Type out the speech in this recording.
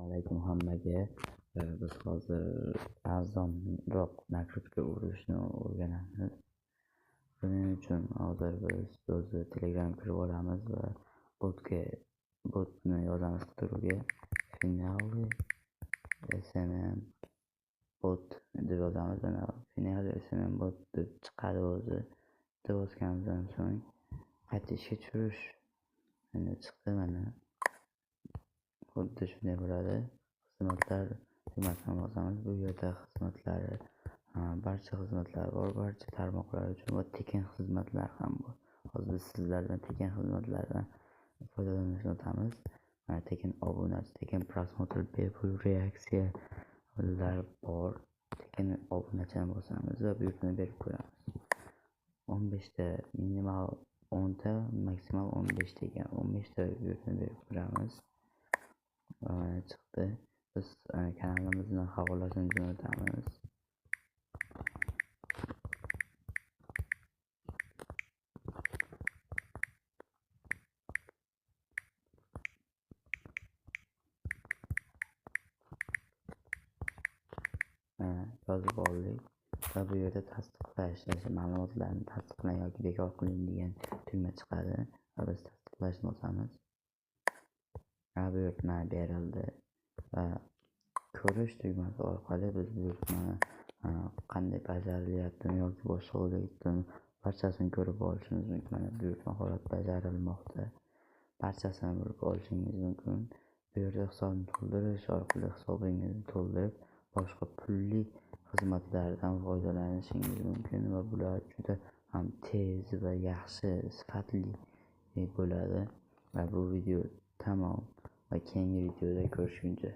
Alaykum hammaga. Biz hozir arzonroq nakrutka urishni o'rganamiz. Buning uchun hozir biz o'zi Telegram kirib olamiz va botni yozamiz qidiruvga. Finale SMM bot deb yozamiz. Mana Finale SMM bot deb chiqadi o'zi. Deb yozganimizdan so'ng qayta ishga tushirish chiqdi mana. Xuddi shunday bo'ladi. Xizmatlar tugmasini bosamiz. Bu yerda xizmatlari, barcha xizmatlar bor, barcha tarmoqlar uchun va tekin xizmatlar ham bor. Hozir biz sizlardan tekin xizmatlardan foydalanishni o'tamiz. Tekin obunachi, tekin prosmotr, bepul reaksiyalar bor. Tekin obunachini bosamiz va buyurtma berib ko'ramiz. 15 ta minimal 10 ta, maksimal 15 degan 15 ta buyurtma berib ko'ramiz. Chiqdi. Biz kanalimizning havolasini jo'natamiz. Yozib oldik va bu yerda tasdiqlash, ma'lumotlarni tasdiqlang yoki bekor qiling degan tugma chiqadi va biz tasdiqlashni bosamiz. Buyurtma berildi va ko'rish tugmasi orqali biz buyurtmani qanday bajarilyaptimi yoki boshqa bo'layaptimi barchasini ko'rib olishimiz mumkin. Mana buyurtma holati bajarilmoqda. Barchasini ko'rib olishingiz mumkin. Bu yerda hisobni to'ldirish orqali hisobingizni to'ldirib boshqa pulli xizmatlardan foydalanishingiz mumkin va bular juda ham tez va yaxshi sifatli bo'ladi. Va bu video tamom va keyingi videoda ko'rishguncha